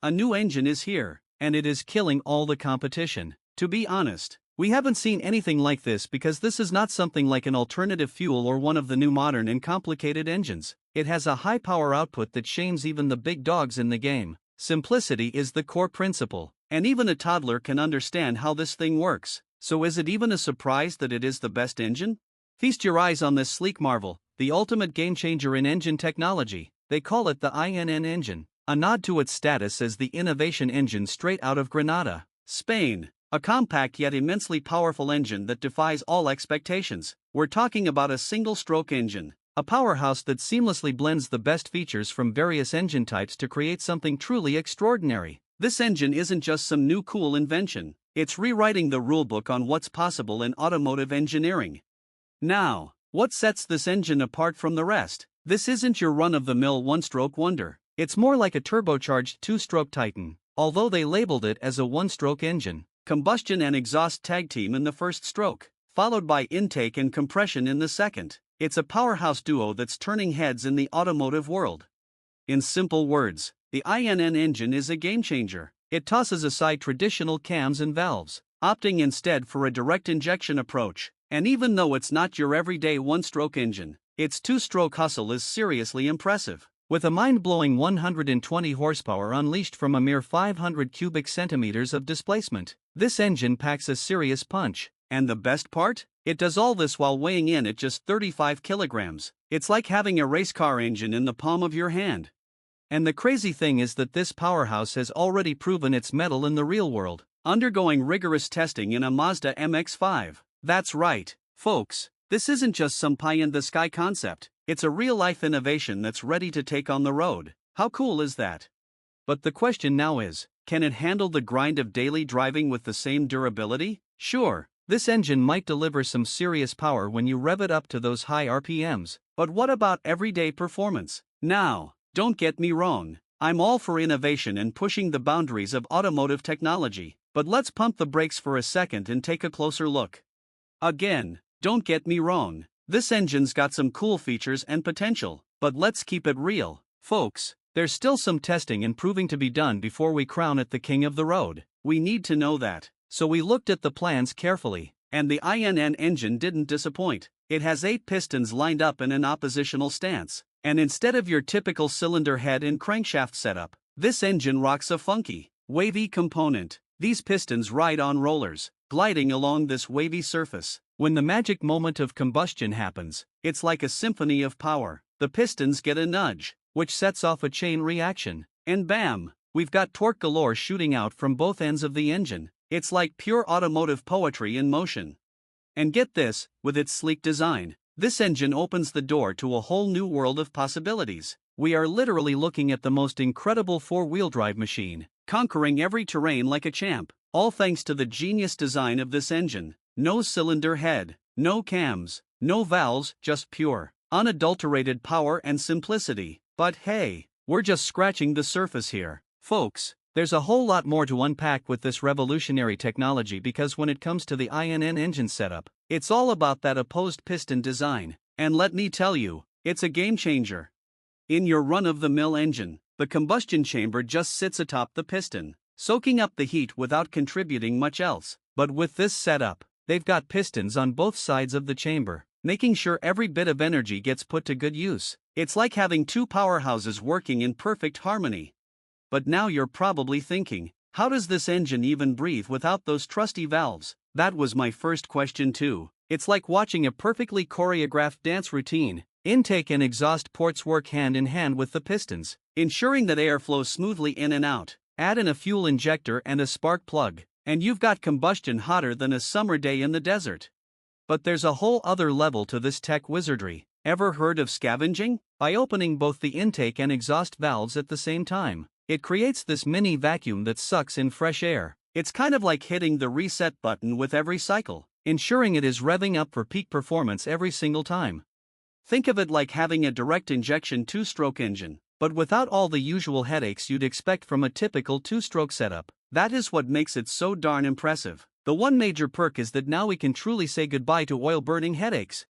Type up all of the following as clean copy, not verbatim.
a new engine is here, and it is killing all the competition. To be honest, we haven't seen anything like this because this is not something like an alternative fuel or one of the new modern and complicated engines. It has a high power output that shames even the big dogs in the game. Simplicity is the core principle, and even a toddler can understand how this thing works. So is it even a surprise that it is the best engine? Feast your eyes on this sleek marvel, the ultimate game-changer in engine technology. They call it the INN engine, a nod to its status as the innovation engine straight out of Granada, Spain. A compact yet immensely powerful engine that defies all expectations. We're talking about a single-stroke engine, a powerhouse that seamlessly blends the best features from various engine types to create something truly extraordinary. This engine isn't just some new cool invention, it's rewriting the rulebook on what's possible in automotive engineering. Now, what sets this engine apart from the rest? This isn't your run-of-the-mill one-stroke wonder. It's more like a turbocharged two-stroke titan, although they labeled it as a one-stroke engine. Combustion and exhaust tag team in the first stroke, followed by intake and compression in the second. It's a powerhouse duo that's turning heads in the automotive world. In simple words, the INN engine is a game-changer. It tosses aside traditional cams and valves, opting instead for a direct injection approach. And even though it's not your everyday one-stroke engine, its two-stroke hustle is seriously impressive. With a mind-blowing 120 horsepower unleashed from a mere 500 cubic centimeters of displacement, this engine packs a serious punch. And the best part? It does all this while weighing in at just 35 kilograms. It's like having a race car engine in the palm of your hand. And the crazy thing is that this powerhouse has already proven its mettle in the real world, undergoing rigorous testing in a Mazda MX-5. That's right, folks, this isn't just some pie-in-the-sky concept, it's a real-life innovation that's ready to take on the road. How cool is that? But the question now is, can it handle the grind of daily driving with the same durability? Sure, this engine might deliver some serious power when you rev it up to those high RPMs, but what about everyday performance? Now, don't get me wrong, I'm all for innovation and pushing the boundaries of automotive technology, but let's pump the brakes for a second and take a closer look. Again, don't get me wrong, this engine's got some cool features and potential, but let's keep it real, folks. There's still some testing and proving to be done before we crown it the king of the road. We need to know that. So we looked at the plans carefully, and the INN engine didn't disappoint. It has 8 pistons lined up in an oppositional stance, and instead of your typical cylinder head and crankshaft setup, this engine rocks a funky, wavy component. These pistons ride on rollers, gliding along this wavy surface. When the magic moment of combustion happens, it's like a symphony of power. The pistons get a nudge, which sets off a chain reaction, and bam, we've got torque galore shooting out from both ends of the engine. It's like pure automotive poetry in motion. And get this, with its sleek design, this engine opens the door to a whole new world of possibilities. We are literally looking at the most incredible four-wheel drive machine, conquering every terrain like a champ, all thanks to the genius design of this engine. No cylinder head, no cams, no valves, just pure, unadulterated power and simplicity. But hey, we're just scratching the surface here, folks. There's a whole lot more to unpack with this revolutionary technology because when it comes to the INN engine setup, it's all about that opposed piston design. And let me tell you, it's a game changer. In your run-of-the-mill engine, the combustion chamber just sits atop the piston, soaking up the heat without contributing much else. But with this setup, they've got pistons on both sides of the chamber, making sure every bit of energy gets put to good use. It's like having two powerhouses working in perfect harmony. But now you're probably thinking, how does this engine even breathe without those trusty valves? That was my first question too. It's like watching a perfectly choreographed dance routine. Intake and exhaust ports work hand in hand with the pistons, ensuring that air flows smoothly in and out. Add in a fuel injector and a spark plug, and you've got combustion hotter than a summer day in the desert. But there's a whole other level to this tech wizardry. Ever heard of scavenging? By opening both the intake and exhaust valves at the same time, it creates this mini vacuum that sucks in fresh air. It's kind of like hitting the reset button with every cycle, ensuring it is revving up for peak performance every single time. Think of it like having a direct injection two-stroke engine, but without all the usual headaches you'd expect from a typical two-stroke setup. That is what makes it so darn impressive. The one major perk is that now we can truly say goodbye to oil-burning headaches.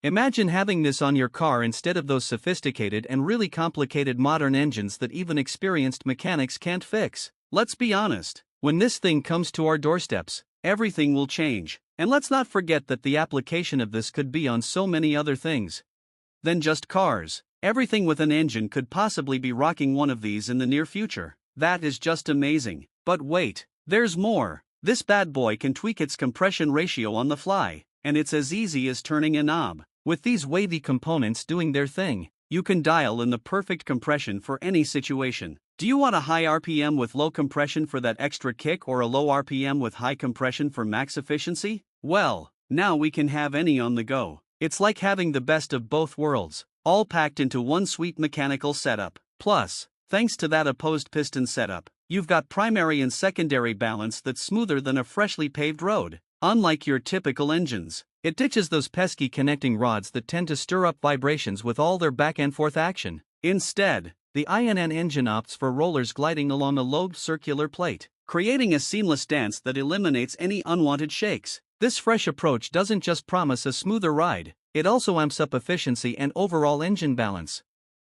Imagine having this on your car instead of those sophisticated and really complicated modern engines that even experienced mechanics can't fix. Let's be honest, when this thing comes to our doorsteps, everything will change. And let's not forget that the application of this could be on so many other things than just cars. Everything with an engine could possibly be rocking one of these in the near future. That is just amazing. But wait, there's more. This bad boy can tweak its compression ratio on the fly, and it's as easy as turning a knob. With these wavy components doing their thing, you can dial in the perfect compression for any situation. Do you want a high RPM with low compression for that extra kick, or a low RPM with high compression for max efficiency? Well, now we can have any on the go. It's like having the best of both worlds, all packed into one sweet mechanical setup. Plus, thanks to that opposed piston setup, you've got primary and secondary balance that's smoother than a freshly paved road. Unlike your typical engines, it ditches those pesky connecting rods that tend to stir up vibrations with all their back and forth action. Instead, the INN engine opts for rollers gliding along a lobed circular plate, creating a seamless dance that eliminates any unwanted shakes. This fresh approach doesn't just promise a smoother ride, it also amps up efficiency and overall engine balance.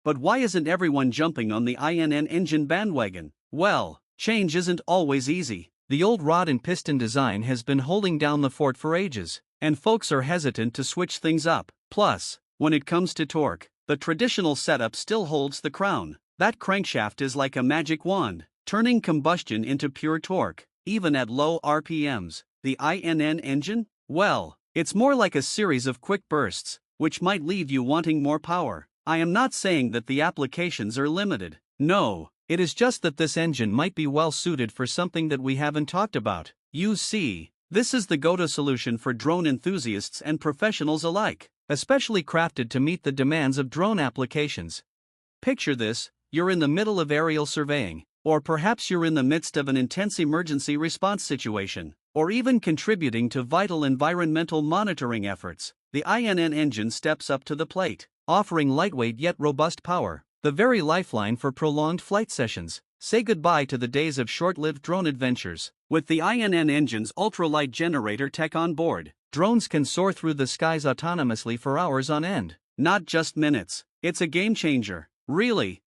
But why isn't everyone jumping on the INN engine bandwagon? Well, change isn't always easy. The old rod and piston design has been holding down the fort for ages, and folks are hesitant to switch things up. Plus, when it comes to torque, the traditional setup still holds the crown. That crankshaft is like a magic wand, turning combustion into pure torque, even at low RPMs. The INN engine? Well, it's more like a series of quick bursts, which might leave you wanting more power. I am not saying that the applications are limited. No, it is just that this engine might be well suited for something that we haven't talked about. You see, this is the go-to solution for drone enthusiasts and professionals alike, especially crafted to meet the demands of drone applications. Picture this: you're in the middle of aerial surveying, or perhaps you're in the midst of an intense emergency response situation, or even contributing to vital environmental monitoring efforts. The INN engine steps up to the plate, offering lightweight yet robust power, the very lifeline for prolonged flight sessions. Say goodbye to the days of short-lived drone adventures. With the INN engine's ultralight generator tech on board, drones can soar through the skies autonomously for hours on end, not just minutes. It's a game changer, really.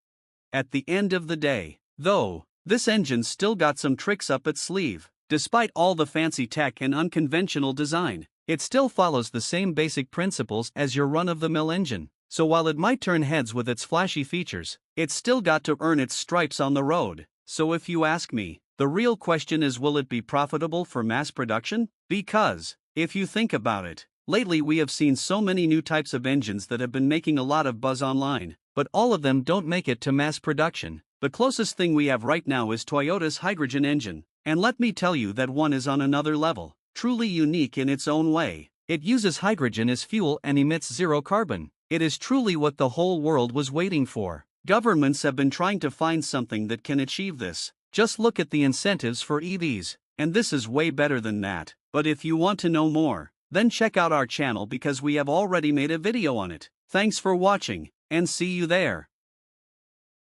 At the end of the day, though, this engine's still got some tricks up its sleeve. Despite all the fancy tech and unconventional design, it still follows the same basic principles as your run-of-the-mill engine. So while it might turn heads with its flashy features, it's still got to earn its stripes on the road. So if you ask me, the real question is, will it be profitable for mass production? Because, if you think about it, lately we have seen so many new types of engines that have been making a lot of buzz online, but all of them don't make it to mass production. The closest thing we have right now is Toyota's hydrogen engine, and let me tell you that one is on another level, truly unique in its own way. It uses hydrogen as fuel and emits zero carbon. It is truly what the whole world was waiting for. Governments have been trying to find something that can achieve this. Just look at the incentives for EVs, and this is way better than that. But if you want to know more, then check out our channel because we have already made a video on it. Thanks for watching, and see you there.